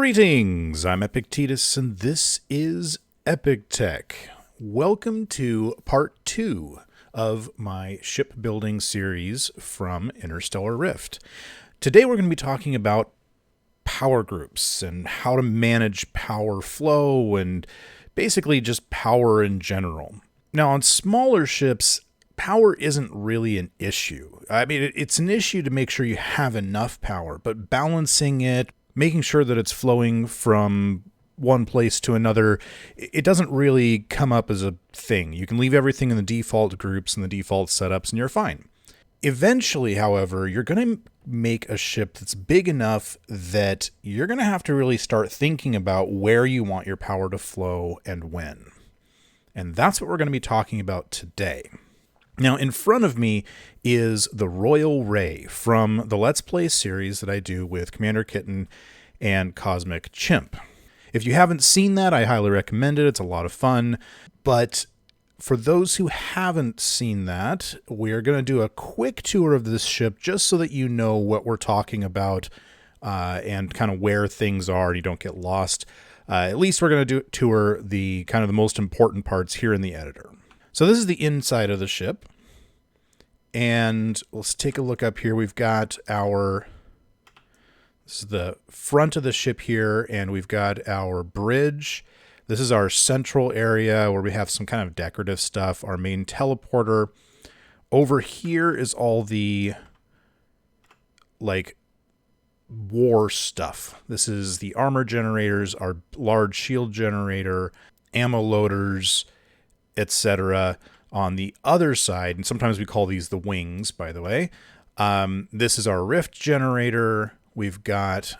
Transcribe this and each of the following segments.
Greetings, I'm Epictetus, and this is Epic Tech. Welcome to part 2 of my shipbuilding series from Interstellar Rift. Today we're going to be talking about power groups and how to manage power flow and basically just power in general. Now, on smaller ships, power isn't really an issue. I mean, it's an issue to make sure you have enough power, but balancing it, making sure that it's flowing from one place to another, it doesn't really come up as a thing. You can leave everything in the default groups and the default setups and you're fine. Eventually, however, you're going to make a ship that's big enough that you're going to have to really start thinking about where you want your power to flow and when. And that's what we're going to be talking about today. Now, in front of me is the Royal Ray from the Let's Play series that I do with Commander Kitten and Cosmic Chimp. If you haven't seen that, I highly recommend it. It's a lot of fun. But for those who haven't seen that, we're going to do a quick tour of this ship just so that you know what we're talking about and kind of where things are and you don't get lost. At least we're going to tour the kind of the most important parts here in the editor. So this is the inside of the ship, and let's take a look up here. We've got this is the front of the ship here, and we've got our bridge. This is our central area where we have some kind of decorative stuff, our main teleporter. Over here is all the, war stuff. This is the armor generators, our large shield generator, ammo loaders, etc. On the other side, and sometimes we call these the wings, by the way. This is our rift generator. We've got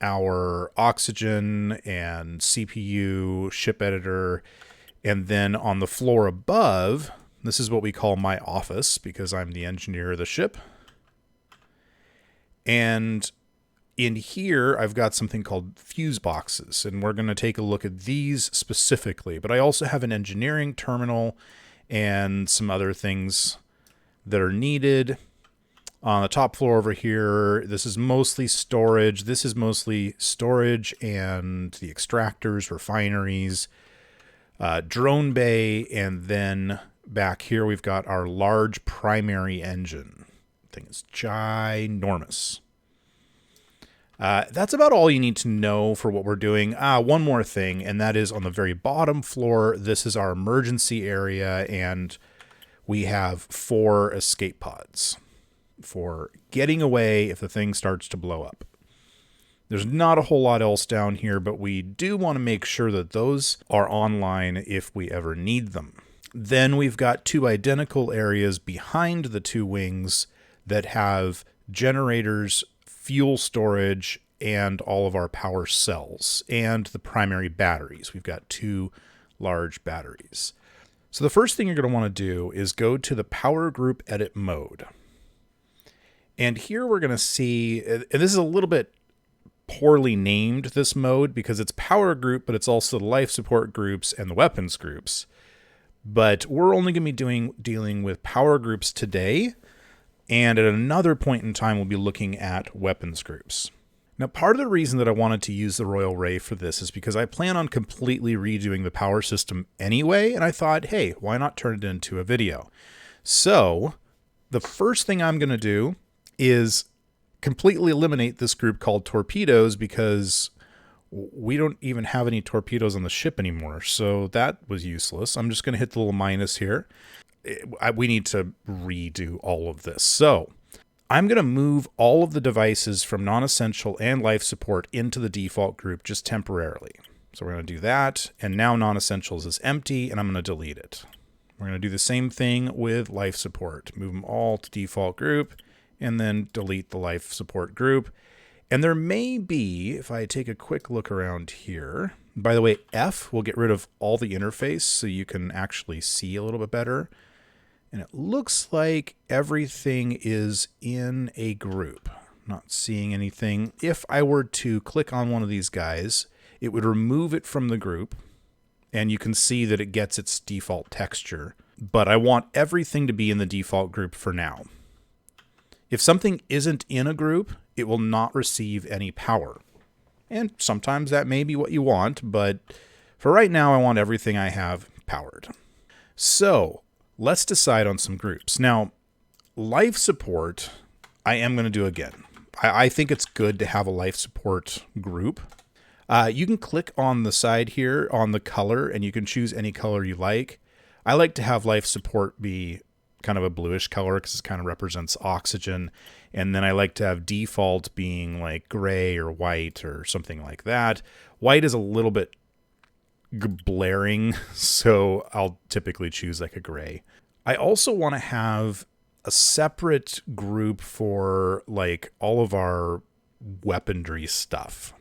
our oxygen and CPU, ship editor, and then on the floor above, this is what we call my office because I'm the engineer of the ship. And in here, I've got something called fuse boxes, and we're going to take a look at these specifically. But I also have an engineering terminal and some other things that are needed. On the top floor over here, this is mostly storage. This is mostly storage and the extractors, refineries, drone bay, and then back here we've got our large primary engine. The thing is ginormous. That's about all you need to know for what we're doing. One more thing, and that is on the very bottom floor, this is our emergency area, and we have 4 escape pods for getting away if the thing starts to blow up. There's not a whole lot else down here, but we do want to make sure that those are online if we ever need them. Then we've got 2 identical areas behind the 2 wings that have generators, fuel storage, and all of our power cells, and the primary batteries. We've got 2 large batteries. So the first thing you're going to want to do is go to the power group edit mode. And here we're going to see, and this is a little bit poorly named, this mode, because it's power group, but it's also the life support groups and the weapons groups. But we're only going to be dealing with power groups today. And at another point in time, we'll be looking at weapons groups. Now, part of the reason that I wanted to use the Royal Ray for this is because I plan on completely redoing the power system anyway, and I thought, hey, why not turn it into a video? So, the first thing I'm going to do is completely eliminate this group called torpedoes because we don't even have any torpedoes on the ship anymore, so that was useless. I'm just going to hit the little minus here. We need to redo all of this. So I'm going to move all of the devices from non-essential and life support into the default group just temporarily. So we're going to do that. And now non-essentials is empty and I'm going to delete it. We're going to do the same thing with life support. Move them all to default group and then delete the life support group. And there may be, if I take a quick look around here, by the way, F will get rid of all the interface so you can actually see a little bit better. And it looks like everything is in a group. Not seeing anything. If I were to click on one of these guys, it would remove it from the group. And you can see that it gets its default texture. But I want everything to be in the default group for now. If something isn't in a group, it will not receive any power. And sometimes that may be what you want, but for right now, I want everything I have powered. So let's decide on some groups. Now, life support, I am going to do again. I think it's good to have a life support group. You can click on the side here on the color, and you can choose any color you like. I like to have life support be kind of a bluish color because it kind of represents oxygen. And then I like to have default being like gray or white or something like that. White is a little bit blaring, so I'll typically choose like a gray. I also want to have a separate group for like all of our weaponry stuff.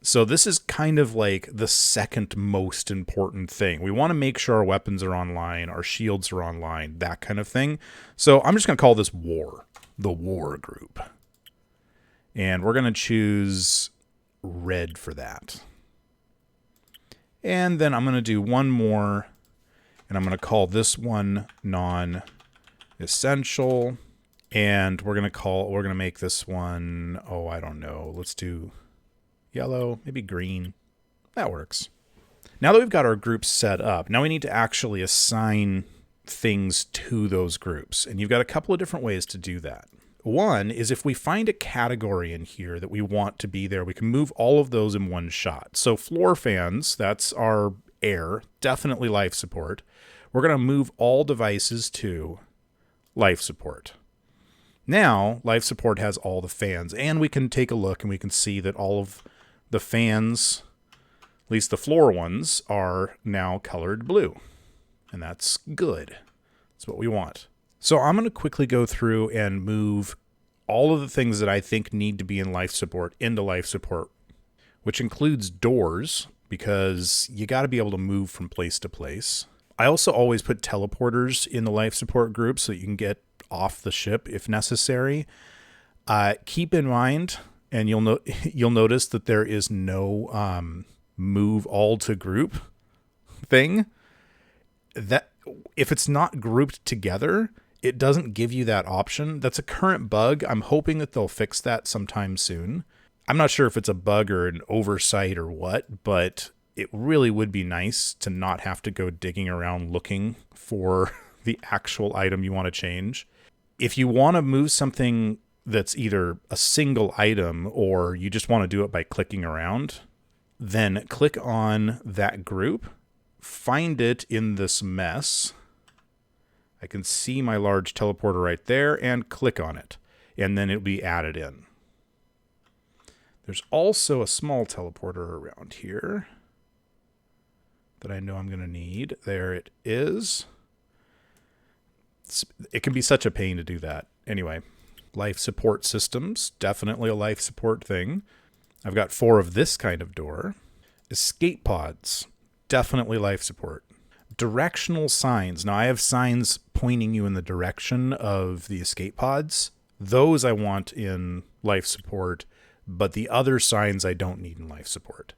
So this is kind of like the second most important thing. We want to make sure our weapons are online, our shields are online, that kind of thing. So I'm just going to call this war, the war group. And we're going to choose red for that. And then I'm going to do one more, and I'm going to call this one non-essential. And we're going to make this one, oh, I don't know. Let's do yellow, maybe green. That works. Now that we've got our groups set up, now we need to actually assign things to those groups. And you've got a couple of different ways to do that. One is if we find a category in here that we want to be there, we can move all of those in one shot. So floor fans, that's our air, definitely life support. We're going to move all devices to life support. Now, life support has all the fans, and we can take a look and we can see that all of the fans, at least the floor ones, are now colored blue. And that's good. That's what we want. So I'm going to quickly go through and move all of the things that I think need to be in life support into life support, which includes doors, because you got to be able to move from place to place. I also always put teleporters in the life support group so that you can get off the ship if necessary. Keep in mind, and you'll notice that there is no move all to group thing. That if it's not grouped together, it doesn't give you that option. That's a current bug. I'm hoping that they'll fix that sometime soon. I'm not sure if it's a bug or an oversight or what, but it really would be nice to not have to go digging around looking for the actual item you want to change. If you want to move something that's either a single item or you just want to do it by clicking around, then click on that group, find it in this mess. I can see my large teleporter right there and click on it, and then it'll be added in. There's also a small teleporter around here that I know I'm going to need. There it is. It can be such a pain to do that. Anyway, life support systems, definitely a life support thing. I've got 4 of this kind of door. Escape pods, definitely life support. Directional signs. Now I have signs pointing you in the direction of the escape pods. Those I want in life support, but the other signs I don't need in life support.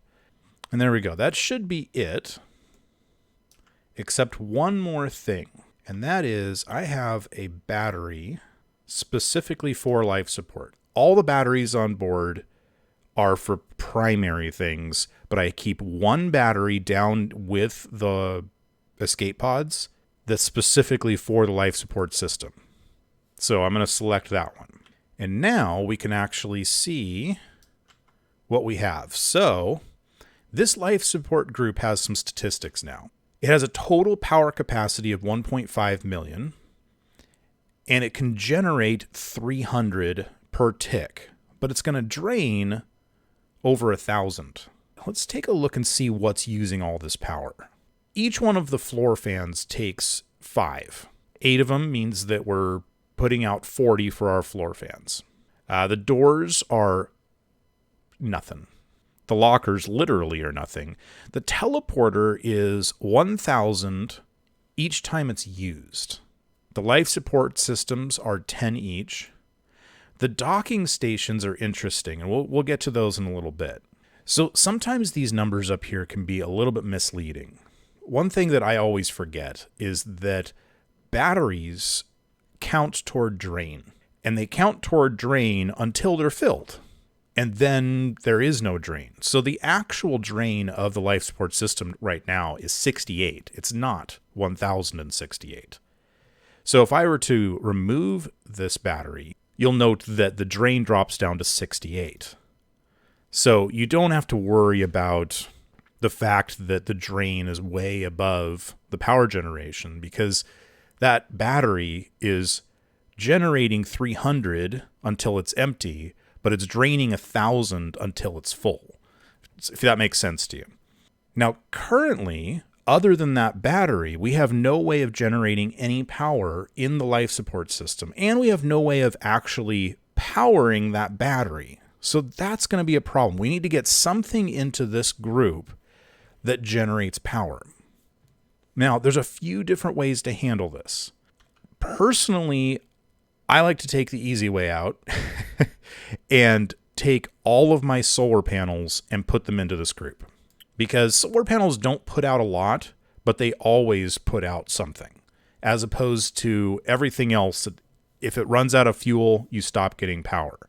And there we go. That should be it. Except one more thing. And that is I have a battery specifically for life support. All the batteries on board are for primary things, but I keep one battery down with the escape pods that's specifically for the life support system. So I'm going to select that one. And now we can actually see what we have. So this life support group has some statistics now. It has a total power capacity of 1.5 million, and it can generate 300 per tick, but it's going to drain over 1,000. Let's take a look and see what's using all this power. Each one of the floor fans takes 5. 8 of them means that we're putting out 40 for our floor fans. The doors are nothing. The lockers literally are nothing. The teleporter is 1,000 each time it's used. The life support systems are 10 each. The docking stations are interesting, and we'll get to those in a little bit. So sometimes these numbers up here can be a little bit misleading. One thing that I always forget is that batteries count toward drain, and they count toward drain until they're filled. and then there is no drain. So the actual drain of the life support system right now is 68. It's not 1068. So if I were to remove this battery, you'll note that the drain drops down to 68. So you don't have to worry about the fact that the drain is way above the power generation, because that battery is generating 300 until it's empty, but it's draining 1,000 until it's full, if that makes sense to you. Now, currently, other than that battery, we have no way of generating any power in the life support system, and we have no way of actually powering that battery. So that's going to be a problem. We need to get something into this group that generates power. Now, there's a few different ways to handle this. Personally, I like to take the easy way out and take all of my solar panels and put them into this group. Because solar panels don't put out a lot, but they always put out something. As opposed to everything else, if it runs out of fuel, you stop getting power.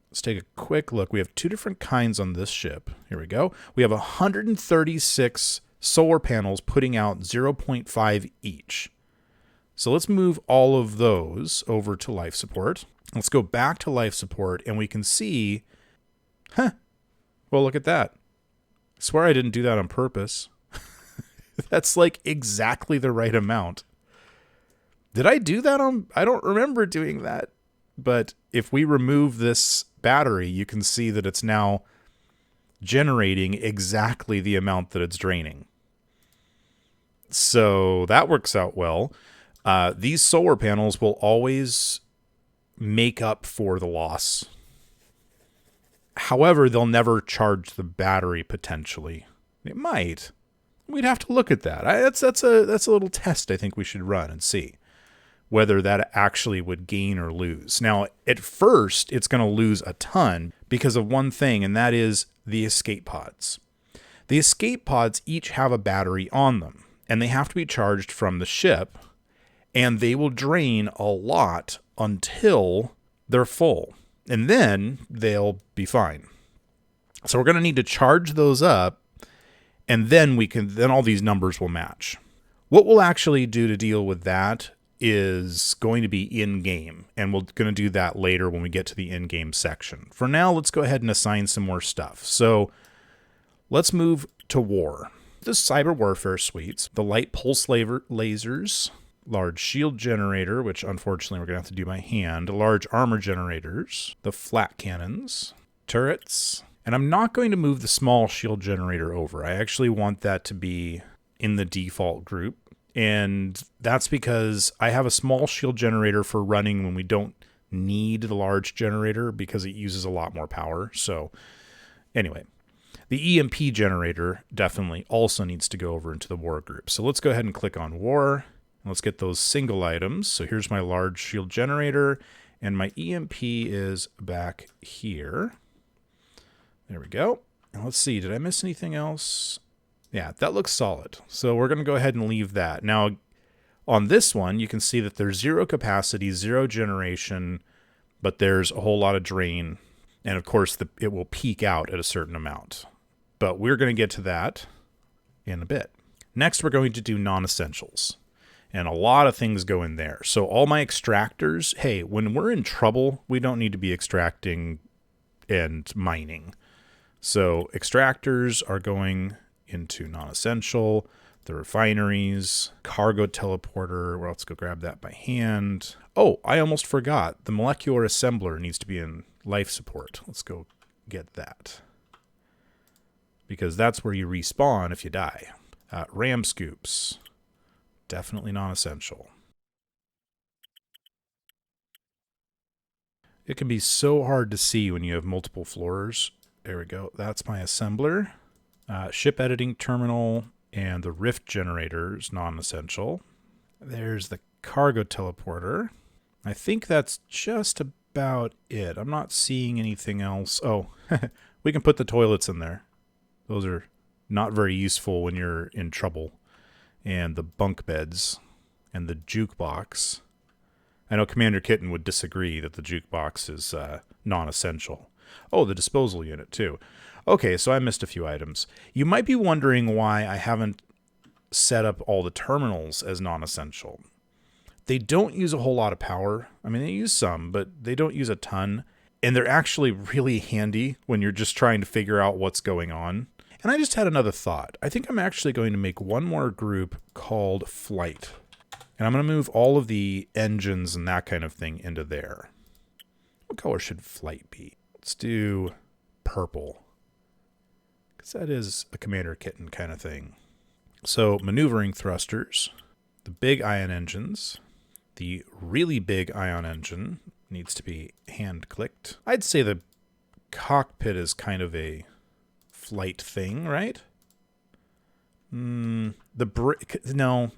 Let's take a quick look. We have two different kinds on this ship. Here we go. We have 136 solar panels putting out 0.5 each. So let's move all of those over to life support. Let's go back to life support, and we can see, well, look at that. I swear I didn't do that on purpose. That's like exactly the right amount. Did I do that on? I don't remember doing that. But if we remove this battery, you can see that it's now generating exactly the amount that it's draining. So that works out well. These solar panels will always make up for the loss. However, they'll never charge the battery potentially. It might. We'd have to look at that. That's a little test I think we should run and see whether that actually would gain or lose. Now, at first, it's going to lose a ton because of one thing, and that is the escape pods. The escape pods each have a battery on them, and they have to be charged from the ship, and they will drain a lot until they're full, and then they'll be fine. So we're going to need to charge those up, and then all these numbers will match. What we'll actually do to deal with that is going to be in-game, and we're going to do that later when we get to the in-game section. For now, let's go ahead and assign some more stuff. So let's move to war. The cyber warfare suites, the light pulse lasers, large shield generator, which unfortunately we're going to have to do by hand, large armor generators, the flat cannons, turrets, and I'm not going to move the small shield generator over. I actually want that to be in the default group. And that's because I have a small shield generator for running when we don't need the large generator because it uses a lot more power. So anyway, the EMP generator definitely also needs to go over into the war group. So let's go ahead and click on war. And let's get those single items. So here's my large shield generator, and my EMP is back here. There we go. And let's see, did I miss anything else? Yeah, that looks solid. So we're going to go ahead and leave that. Now, on this one, you can see that there's 0 capacity, 0 generation, but there's a whole lot of drain. And of course, it will peak out at a certain amount. But we're going to get to that in a bit. Next, we're going to do non-essentials. And a lot of things go in there. So all my extractors, hey, when we're in trouble, we don't need to be extracting and mining. So extractors are going into non-essential, the refineries, cargo teleporter. Well, let's go grab that by hand. Oh, I almost forgot. The molecular assembler needs to be in life support. Let's go get that, because that's where you respawn if you die. Ram scoops, definitely non-essential. It can be so hard to see when you have multiple floors. There we go. That's my assembler. Ship editing terminal and the rift generator is non-essential. There's the cargo teleporter. I think that's just about it. I'm not seeing anything else. Oh, we can put the toilets in there. Those are not very useful when you're in trouble. And the bunk beds and the jukebox. I know Commander Kitten would disagree that the jukebox is non-essential. Oh, the disposal unit too. Okay, so I missed a few items. You might be wondering why I haven't set up all the terminals as non-essential. They don't use a whole lot of power. I mean, they use some, but they don't use a ton. And they're actually really handy when you're just trying to figure out what's going on. And I just had another thought. I think I'm actually going to make one more group called Flight. And I'm going to move all of the engines and that kind of thing into there. What color should Flight be? Let's do purple. Because that is a Commander Kitten kind of thing. So maneuvering thrusters, the big ion engines, the really big ion engine needs to be hand clicked. I'd say the cockpit is kind of a flight thing, right? No,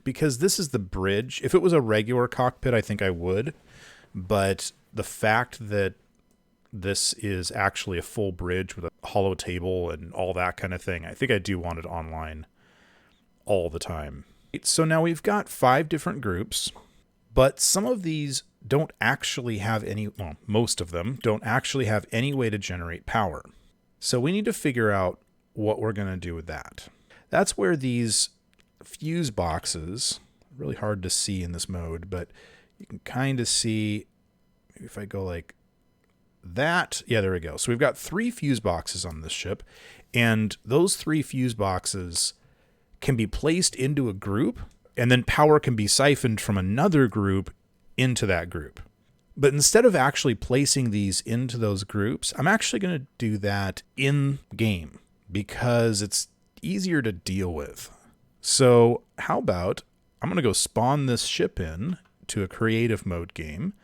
because this is the bridge. If it was a regular cockpit, I think I would. But the fact that this is actually a full bridge with a hollow table and all that kind of thing, I think I do want it online all the time. So now we've got 5 different groups, but some of these don't actually have any, well, most of them don't actually have any way to generate power. So we need to figure out what we're going to do with that. That's where these fuse boxes, really hard to see in this mode, but you can kind of see, maybe if I go like that, yeah, there we go. So we've got 3 fuse boxes on this ship, and those 3 fuse boxes can be placed into a group, and then power can be siphoned from another group into that group. But instead of actually placing these into those groups, I'm actually going to do that in game because it's easier to deal with. So how about I'm going to go spawn this ship in to a creative mode game,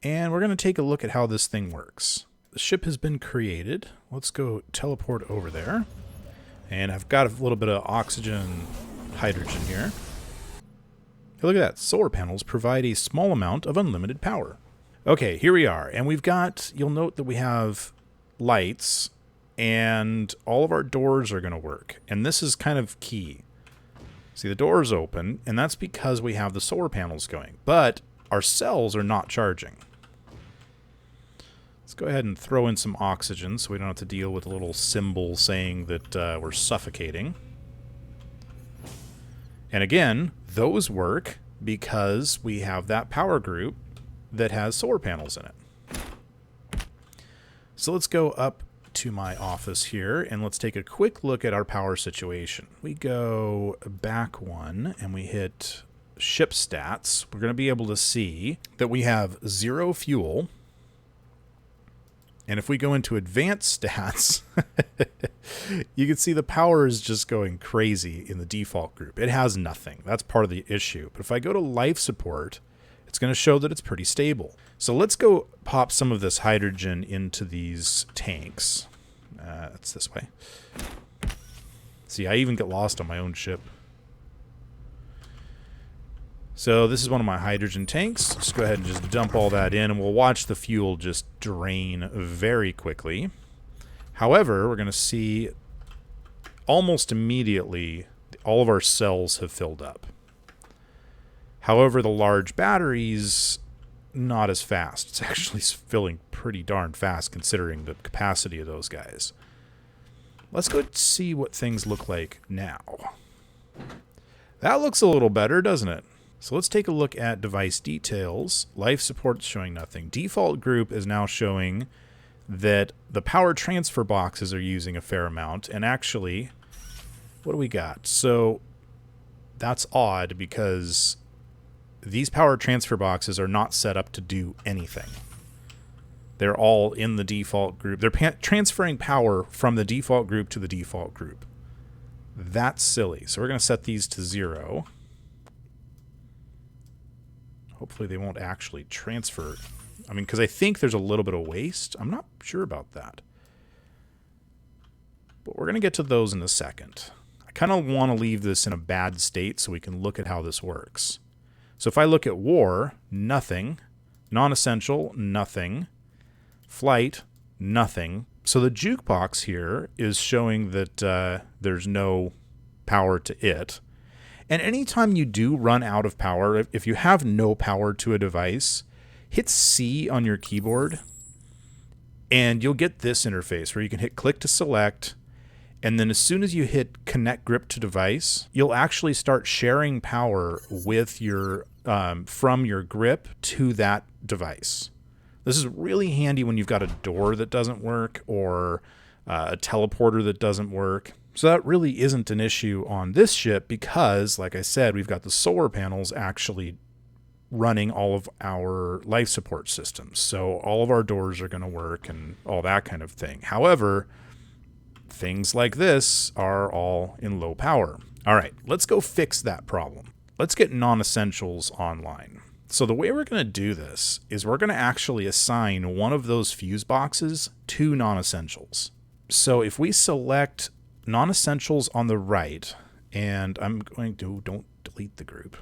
and we're going to take a look at how this thing works. The ship has been created. Let's go teleport over there. And I've got a little bit of oxygen and hydrogen here. Hey, look at that. Solar panels provide a small amount of unlimited power. Okay, here we are. And we've got, you'll note that we have lights and all of our doors are going to work. And this is kind of key. See, the doors open, and that's because we have the solar panels going. But our cells are not charging. Let's go ahead and throw in some oxygen so we don't have to deal with a little symbol saying that we're suffocating. And again, those work because we have that power group that has solar panels in it. So let's go up to my office here and let's take a quick look at our power situation. We go back one and we hit ship stats. We're going to be able to see that we have 0 fuel. And if we go into advanced stats, you can see the power is just going crazy in the default group. It has nothing. That's part of the issue. But if I go to life support, it's going to show that it's pretty stable. So let's go pop some of this hydrogen into these tanks. It's this way. See, I even get lost on my own ship. So this is one of my hydrogen tanks. Just go ahead and just dump all that in, and we'll watch the fuel just drain very quickly. However, we're going to see almost immediately all of our cells have filled up. However, the large batteries, not as fast. It's actually filling pretty darn fast considering the capacity of those guys. Let's go see what things look like now. That looks a little better, doesn't it? So let's take a look at device details. Life support's showing nothing. Default group is now showing that the power transfer boxes are using a fair amount. And actually, what do we got? So that's odd because these power transfer boxes are not set up to do anything. They're all in the default group. They're transferring power from the default group to the default group. That's silly. So we're going to set these to 0. Hopefully they won't actually transfer. I mean, because I think there's a little bit of waste. I'm not sure about that. But we're going to get to those in a second. I kind of want to leave this in a bad state so we can look at how this works. So if I look at war, nothing. Non-essential, nothing. Flight, nothing. So the jukebox here is showing that there's no power to it. And anytime you do run out of power, if you have no power to a device, hit C on your keyboard And you'll get this interface where you can hit click to select, and then as soon as you hit connect grip to device, you'll actually start sharing power with your from your grip to that device. This is really handy when you've got a door that doesn't work or a teleporter that doesn't work. So that really isn't an issue on this ship because, like I said, we've got the solar panels actually running all of our life support systems. So all of our doors are going to work and all that kind of thing. However, things like this are all in low power. All right, let's go fix that problem. Let's get non-essentials online. So the way we're going to do this is we're going to actually assign one of those fuse boxes to non-essentials. So if we select non-essentials on the right, and I'm going to, don't delete the group,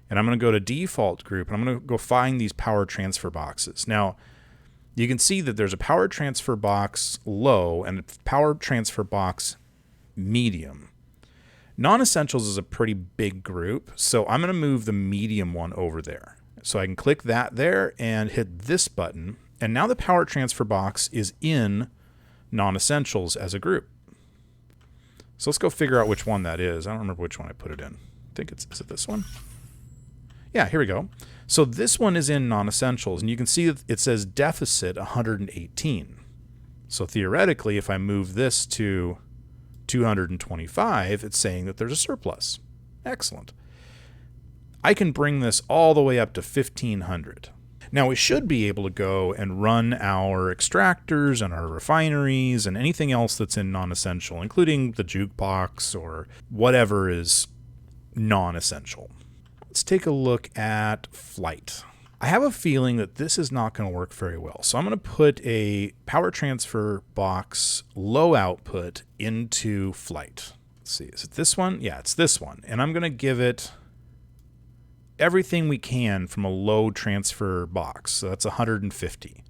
and I'm going to go to default group, and I'm going to go find these power transfer boxes. Now, you can see that there's a power transfer box low and a power transfer box medium. Non-essentials is a pretty big group, so I'm going to move the medium one over there. So I can click that there and hit this button, and now the power transfer box is in non-essentials as a group. So let's go figure out which one that is. I don't remember which one I put it in. I think is it this one? Yeah, here we go. So this one is in non-essentials, and you can see that it says deficit 118. So theoretically, if I move this to 225, it's saying that there's a surplus. Excellent. I can bring this all the way up to 1500. Now we should be able to go and run our extractors and our refineries and anything else that's in non-essential, including the jukebox or whatever is non-essential. Let's take a look at flight. I have a feeling that this is not going to work very well. So I'm going to put a power transfer box low output into flight. Let's see, is it this one? Yeah, it's this one. And I'm going to give it everything we can from a low transfer box. So that's 150.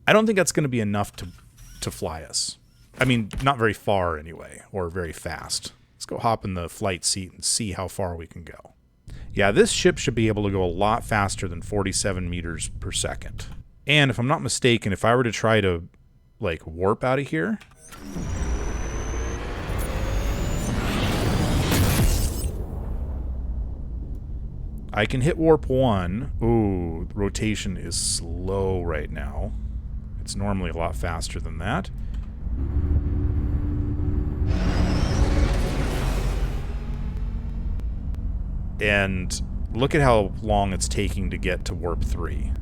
I don't think that's going to be enough to fly us. I mean, not very far anyway, or very fast. Let's go hop in the flight seat and see how far we can go. Yeah, this ship should be able to go a lot faster than 47 meters per second. And if I'm not mistaken, if I were to try to, like, warp out of here, I can hit warp 1. Ooh, rotation is slow right now. It's normally a lot faster than that. And look at how long it's taking to get to warp 3.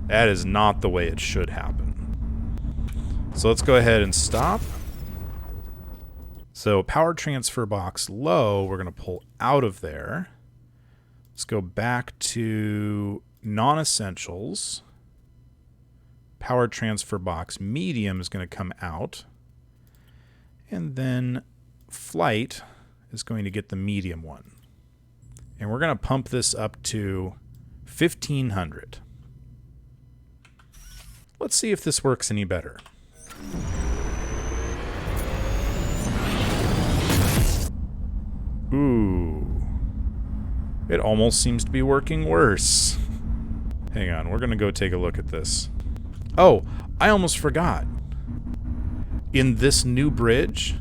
That is not the way it should happen. So let's go ahead and stop. So power transfer box low, we're going to pull out of there. Let's go back to non-essentials. Power transfer box medium is going to come out. And then flight is going to get the medium one. And we're going to pump this up to 1500. Let's see if this works any better. Ooh. It almost seems to be working worse. Hang on, we're going to go take a look at this. Oh, I almost forgot. In this new bridge,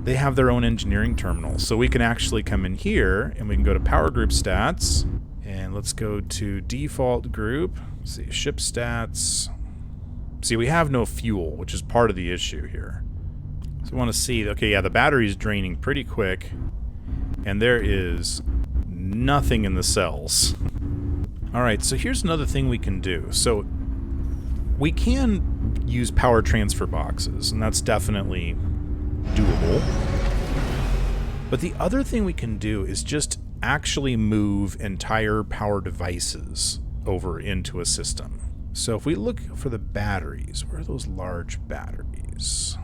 they have their own engineering terminal. So we can actually come in here and we can go to power group stats. And let's go to default group. Let's see, ship stats. See, we have no fuel, which is part of the issue here. So we want to see, okay, yeah, the battery's draining pretty quick. And there is nothing in the cells. All right, so here's another thing we can do. So we can use power transfer boxes, and that's definitely doable. But the other thing we can do is just actually move entire power devices over into a system. So if we look for the batteries, where are those large batteries?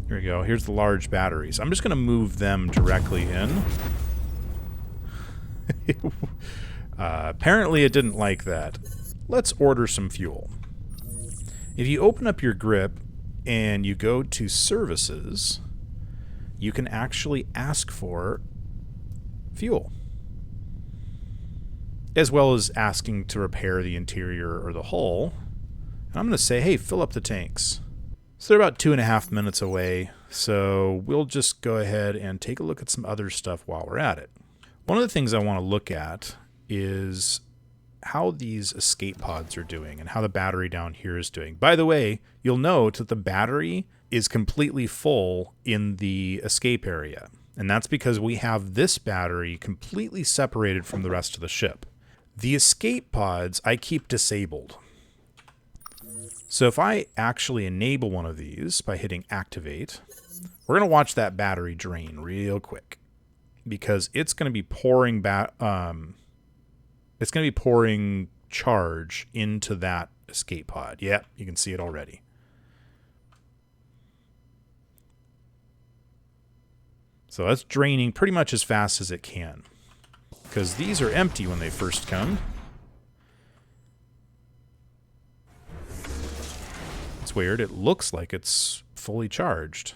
Here we go. Here's the large batteries. I'm just going to move them directly in. Apparently it didn't like that. Let's order some fuel. If you open up your grip and you go to services, you can actually ask for fuel, as well as asking to repair the interior or the hull. And I'm going to say, hey, fill up the tanks. So they're about 2.5 minutes away. So we'll just go ahead and take a look at some other stuff while we're at it. One of the things I want to look at is how these escape pods are doing and how the battery down here is doing. By the way, you'll note that the battery is completely full in the escape area. And that's because we have this battery completely separated from the rest of the ship. The escape pods I keep disabled. So if I actually enable one of these by hitting activate, we're going to watch that battery drain real quick because it's going to be pouring charge into that escape pod. Yep, you can see it already. So that's draining pretty much as fast as it can because these are empty when they first come. It's weird. It looks like it's fully charged,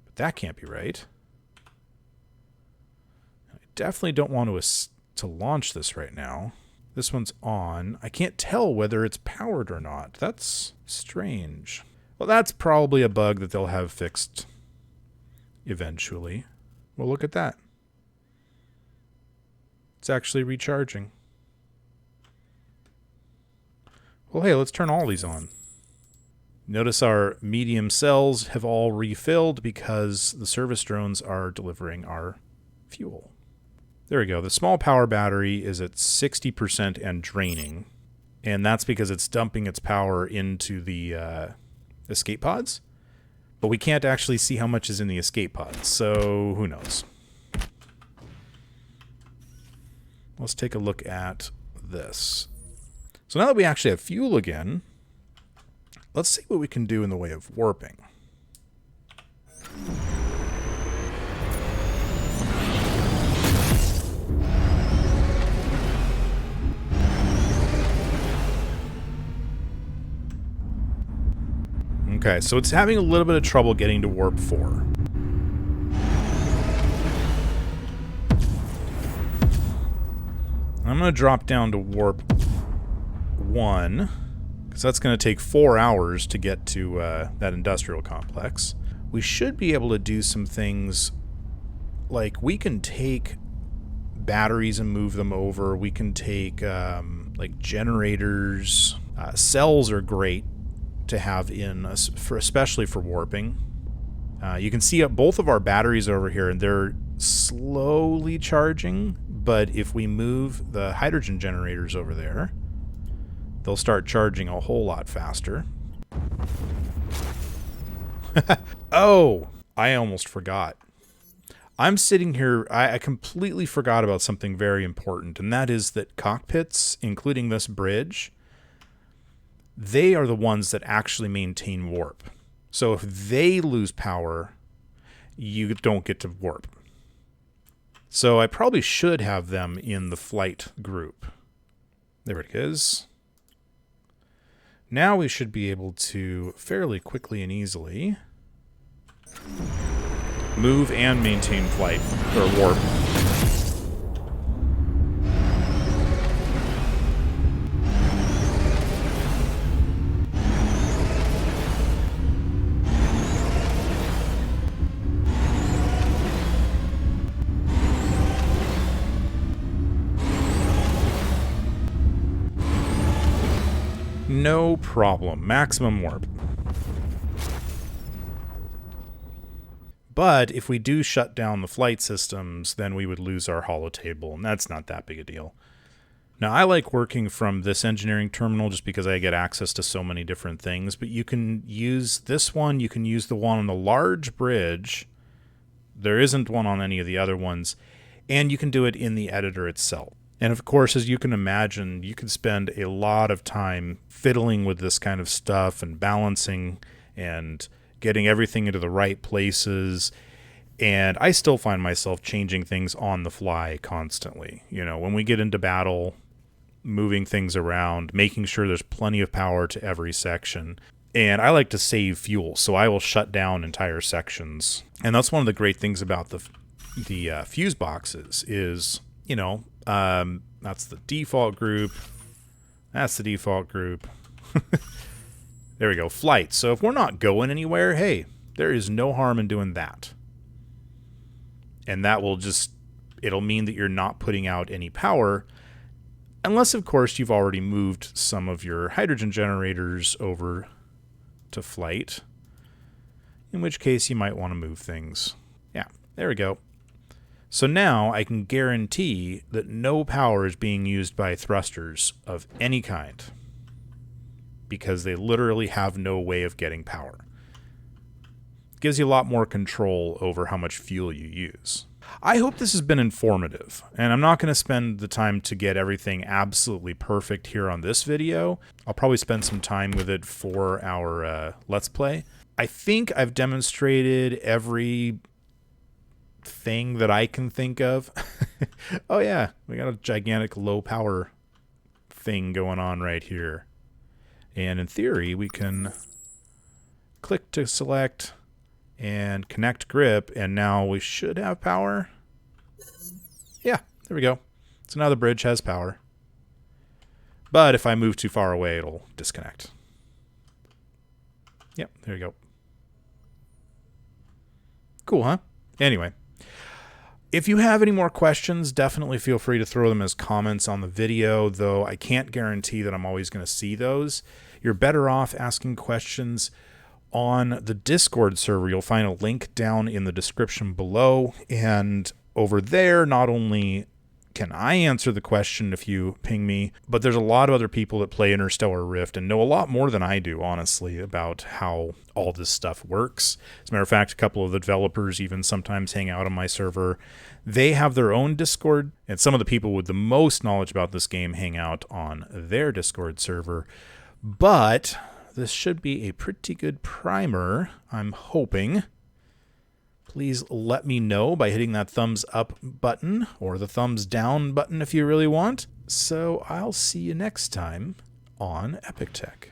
but that can't be right. I definitely don't want to launch this right now. This one's on. I can't tell whether it's powered or not. That's strange. Well, that's probably a bug that they'll have fixed eventually. Well, look at that. It's actually recharging. Well, hey, let's turn all these on. Notice our medium cells have all refilled because the service drones are delivering our fuel. There we go. The small power battery is at 60% and draining. And that's because it's dumping its power into the escape pods. But we can't actually see how much is in the escape pods, so who knows. Let's take a look at this. So now that we actually have fuel again, let's see what we can do in the way of warping. Okay, so it's having a little bit of trouble getting to warp 4. I'm going to drop down to warp 1, because that's going to take 4 hours to get to that industrial complex. We should be able to do some things like we can take batteries and move them over. We can take like generators. Cells are great to have in, especially for warping. You can see both of our batteries over here, and they're slowly charging, but if we move the hydrogen generators over there, they'll start charging a whole lot faster. Oh, I almost forgot. I'm sitting here, I completely forgot about something very important, and that is that cockpits, including this bridge, they are the ones that actually maintain warp. So if they lose power, you don't get to warp. So I probably should have them in the flight group. There it is. Now we should be able to fairly quickly and easily move and maintain flight, or warp. No problem. Maximum warp. But if we do shut down the flight systems, then we would lose our holotable, and that's not that big a deal. Now, I like working from this engineering terminal just because I get access to so many different things, but you can use this one, you can use the one on the large bridge. There isn't one on any of the other ones, and you can do it in the editor itself. And of course, as you can imagine, you can spend a lot of time fiddling with this kind of stuff and balancing and getting everything into the right places. And I still find myself changing things on the fly constantly. You know, when we get into battle, moving things around, making sure there's plenty of power to every section. And I like to save fuel, so I will shut down entire sections. And that's one of the great things about the fuse boxes is, you know, that's the default group. That's the default group. There we go, flight. So if we're not going anywhere, hey, there is no harm in doing that. And that will just, it'll mean that you're not putting out any power, unless, of course, you've already moved some of your hydrogen generators over to flight, in which case you might want to move things. Yeah, there we go. So now I can guarantee that no power is being used by thrusters of any kind, because they literally have no way of getting power. It gives you a lot more control over how much fuel you use. I hope this has been informative, and I'm not going to spend the time to get everything absolutely perfect here on this video. I'll probably spend some time with it for our Let's Play. I think I've demonstrated every thing that I can think of. Oh yeah, we got a gigantic low power thing going on right here. And in theory, we can click to select and connect grip, and now we should have power. Yeah, there we go. So now the bridge has power. But if I move too far away, it'll disconnect. Yep, there you go. Cool, huh? Anyway, if you have any more questions, definitely feel free to throw them as comments on the video, though I can't guarantee that I'm always going to see those. You're better off asking questions on the Discord server. You'll find a link down in the description below, and over there, not only can I answer the question if you ping me, but there's a lot of other people that play Interstellar Rift and know a lot more than I do, honestly, about how all this stuff works. As a matter of fact, a couple of the developers even sometimes hang out on my server. They have their own Discord, and some of the people with the most knowledge about this game hang out on their Discord server. But this should be a pretty good primer, I'm hoping. Please let me know by hitting that thumbs up button, or the thumbs down button if you really want. So I'll see you next time on Epic Tech.